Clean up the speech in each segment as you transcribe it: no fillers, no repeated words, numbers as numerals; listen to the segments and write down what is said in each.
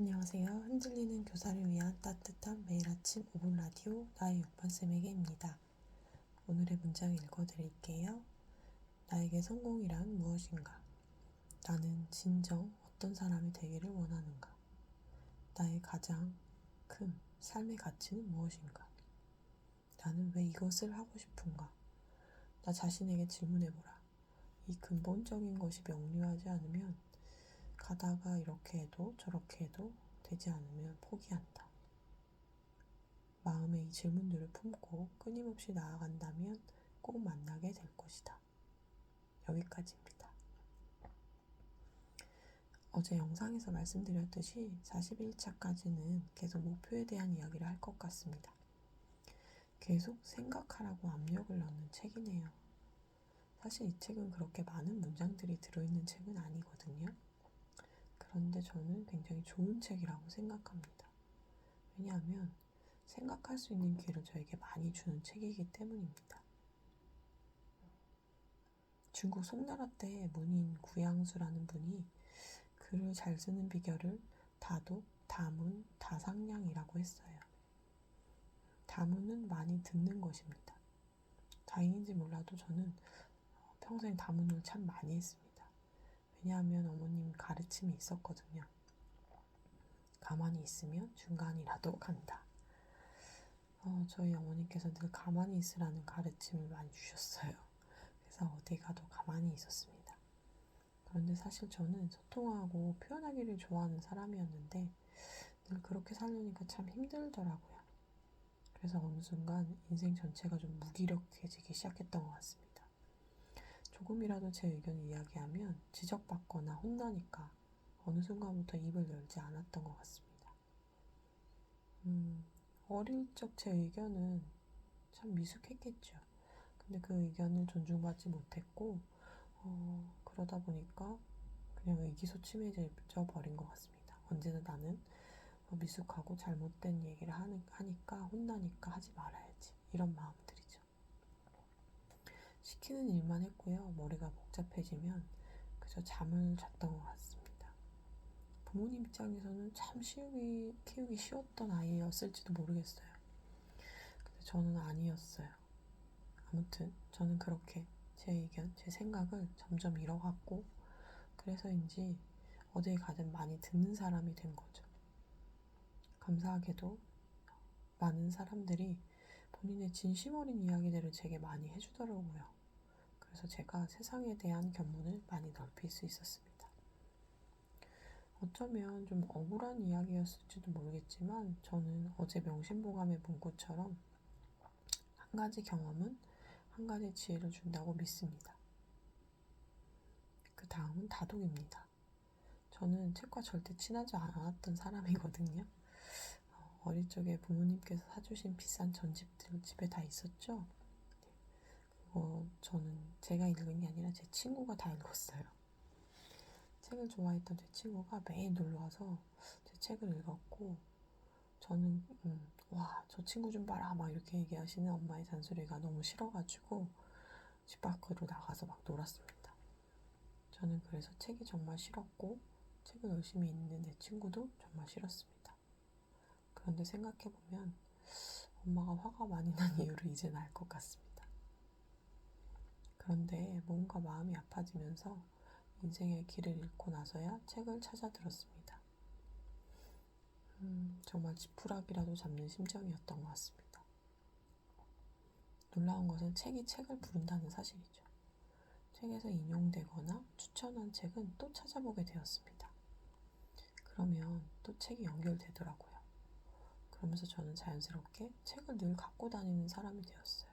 안녕하세요. 흔들리는 교사를 위한 따뜻한 매일 아침 5분 라디오 나의 6번쌤에게입니다. 오늘의 문장 읽어드릴게요. 나에게 성공이란 무엇인가? 나는 진정 어떤 사람이 되기를 원하는가? 나의 가장 큰 삶의 가치는 무엇인가? 나는 왜 이것을 하고 싶은가? 나 자신에게 질문해보라. 이 근본적인 것이 명료하지 않으면 가다가 이렇게 해도 저렇게 해도 되지 않으면 포기한다. 마음에 이 질문들을 품고 끊임없이 나아간다면 꼭 만나게 될 것이다. 여기까지입니다. 어제 영상에서 말씀드렸듯이 41차까지는 계속 목표에 대한 이야기를 할 것 같습니다. 계속 생각하라고 압력을 넣는 책이네요. 사실 이 책은 그렇게 많은 문장들이 들어있는 책은 아니거든요. 그런데 저는 굉장히 좋은 책이라고 생각합니다. 왜냐하면 생각할 수 있는 기회를 저에게 많이 주는 책이기 때문입니다. 중국 송나라 때 문인 구양수라는 분이 글을 잘 쓰는 비결을 다독, 다문, 다상량이라고 했어요. 다문은 많이 듣는 것입니다. 다행인지 몰라도 저는 평생 다문을 참 많이 했습니다. 왜냐하면 어머님 가르침이 있었거든요. 가만히 있으면 중간이라도 간다. 저희 어머니께서 늘 가만히 있으라는 가르침을 많이 주셨어요. 그래서 어디 가도 가만히 있었습니다. 그런데 사실 저는 소통하고 표현하기를 좋아하는 사람이었는데 늘 그렇게 살려니까 참 힘들더라고요. 그래서 어느 순간 인생 전체가 좀 무기력해지기 시작했던 것 같습니다. 조금이라도 제 의견을 이야기하면 지적받거나 혼나니까 어느 순간부터 입을 열지 않았던 것 같습니다. 어릴 적 제 의견은 참 미숙했겠죠. 근데 그 의견을 존중받지 못했고 그러다 보니까 그냥 의기소침해져 버린 것 같습니다. 언제나 나는 미숙하고 잘못된 얘기를 하니까 혼나니까 하지 말아야지 이런 마음들이죠. 시키는 일만 했고요. 머리가 복잡해지면 그저 잠을 잤던 것 같습니다. 부모님 입장에서는 참 키우기 쉬웠던 아이였을지도 모르겠어요. 근데 저는 아니었어요. 아무튼 저는 그렇게 제 의견, 제 생각을 점점 잃어갔고 그래서인지 어딜 가든 많이 듣는 사람이 된 거죠. 감사하게도 많은 사람들이 본인의 진심 어린 이야기들을 제게 많이 해주더라고요. 그래서 제가 세상에 대한 견문을 많이 넓힐 수 있었습니다. 어쩌면 좀 억울한 이야기였을지도 모르겠지만 저는 어제 명심보감의 문구처럼 한 가지 경험은 한 가지 지혜를 준다고 믿습니다. 그 다음은 다독입니다. 저는 책과 절대 친하지 않았던 사람이거든요. 어릴 적에 부모님께서 사주신 비싼 전집들 집에 다 있었죠. 저는 제가 읽은 게 아니라 제 친구가 다 읽었어요. 책을 좋아했던 제 친구가 매일 놀러와서 제 책을 읽었고 저는 와, 저 친구 좀 봐라 막 이렇게 얘기하시는 엄마의 잔소리가 너무 싫어가지고 집 밖으로 나가서 막 놀았습니다. 저는 그래서 책이 정말 싫었고 책을 열심히 읽는 내 친구도 정말 싫었습니다. 그런데 생각해보면 엄마가 화가 많이 난 이유를 이제는 알 것 같습니다. 그런데 뭔가 마음이 아파지면서 인생의 길을 잃고 나서야 책을 찾아 들었습니다. 정말 지푸라기라도 잡는 심정이었던 것 같습니다. 놀라운 것은 책이 책을 부른다는 사실이죠. 책에서 인용되거나 추천한 책은 또 찾아보게 되었습니다. 그러면 또 책이 연결되더라고요. 그러면서 저는 자연스럽게 책을 늘 갖고 다니는 사람이 되었어요.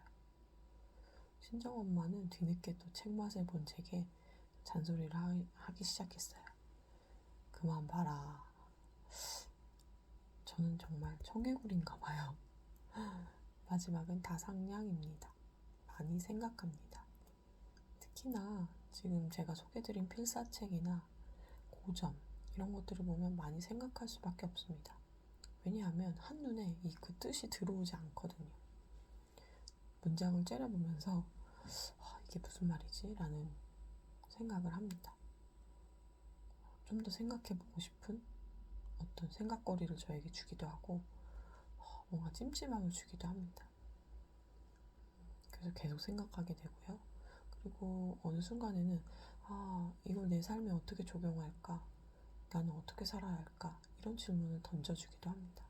친정엄마는 뒤늦게 또 책 맛을 본 책에 잔소리를 하기 시작했어요. 그만 봐라. 저는 정말 청개구리인가 봐요. 마지막은 다상량입니다. 많이 생각합니다. 특히나 지금 제가 소개드린 필사책이나 고전 이런 것들을 보면 많이 생각할 수밖에 없습니다. 왜냐하면 한눈에 그 뜻이 들어오지 않거든요. 문장을 째려보면서 이게 무슨 말이지? 라는 생각을 합니다. 좀 더 생각해보고 싶은 어떤 생각거리를 저에게 주기도 하고 뭔가 찜찜함을 주기도 합니다. 그래서 계속 생각하게 되고요. 그리고 어느 순간에는 이걸 내 삶에 어떻게 적용할까? 나는 어떻게 살아야 할까? 이런 질문을 던져주기도 합니다.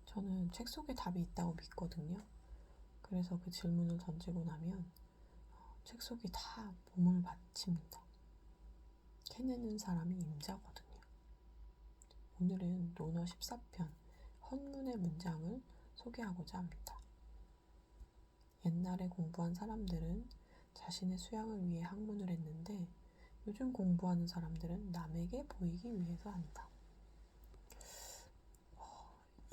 저는 책 속에 답이 있다고 믿거든요. 그래서 그 질문을 던지고 나면 책 속이 다 몸을 바칩니다. 캐내는 사람이 임자거든요. 오늘은 논어 14편 헌문의 문장을 소개하고자 합니다. 옛날에 공부한 사람들은 자신의 수양을 위해 학문을 했는데 요즘 공부하는 사람들은 남에게 보이기 위해서 한다.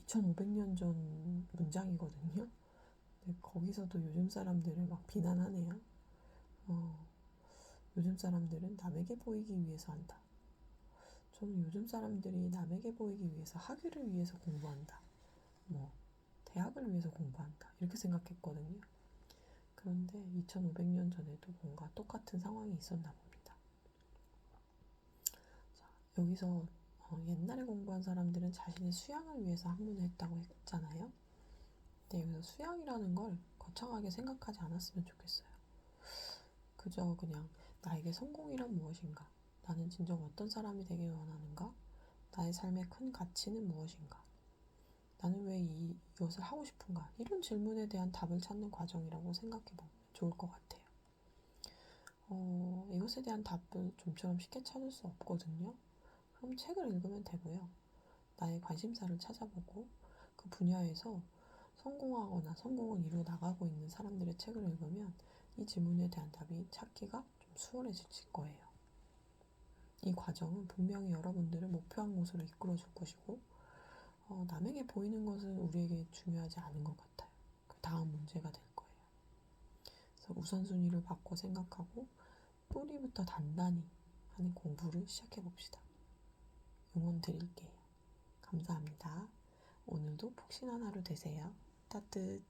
2500년 전 문장이거든요. 근데 거기서도 요즘 사람들을 막 비난하네요. 요즘 사람들은 남에게 보이기 위해서 한다. 저는 요즘 사람들이 남에게 보이기 위해서 학위를 위해서 공부한다. 대학을 위해서 공부한다. 이렇게 생각했거든요. 그런데 2500년 전에도 뭔가 똑같은 상황이 있었나 봅니다. 자, 여기서 옛날에 공부한 사람들은 자신의 수양을 위해서 학문을 했다고 했잖아요. 근데 여기서 수양이라는 걸 거창하게 생각하지 않았으면 좋겠어요. 그저 그냥 나에게 성공이란 무엇인가? 나는 진정 어떤 사람이 되길 원하는가? 나의 삶의 큰 가치는 무엇인가? 나는 왜 이것을 하고 싶은가? 이런 질문에 대한 답을 찾는 과정이라고 생각해보면 좋을 것 같아요. 이것에 대한 답을 좀처럼 쉽게 찾을 수 없거든요. 그럼 책을 읽으면 되고요. 나의 관심사를 찾아보고 그 분야에서 성공하거나 성공을 이루어 나가고 있는 사람들의 책을 읽으면 이 질문에 대한 답이 찾기가 좀 수월해질 거예요. 이 과정은 분명히 여러분들을 목표한 곳으로 이끌어 줄 것이고 남에게 보이는 것은 우리에게 중요하지 않은 것 같아요. 그 다음 문제가 될 거예요. 그래서 우선순위를 바꿔 생각하고 뿌리부터 단단히 하는 공부를 시작해 봅시다. 응원 드릴게요. 감사합니다. 오늘도 푹신한 하루 되세요. 따뜻.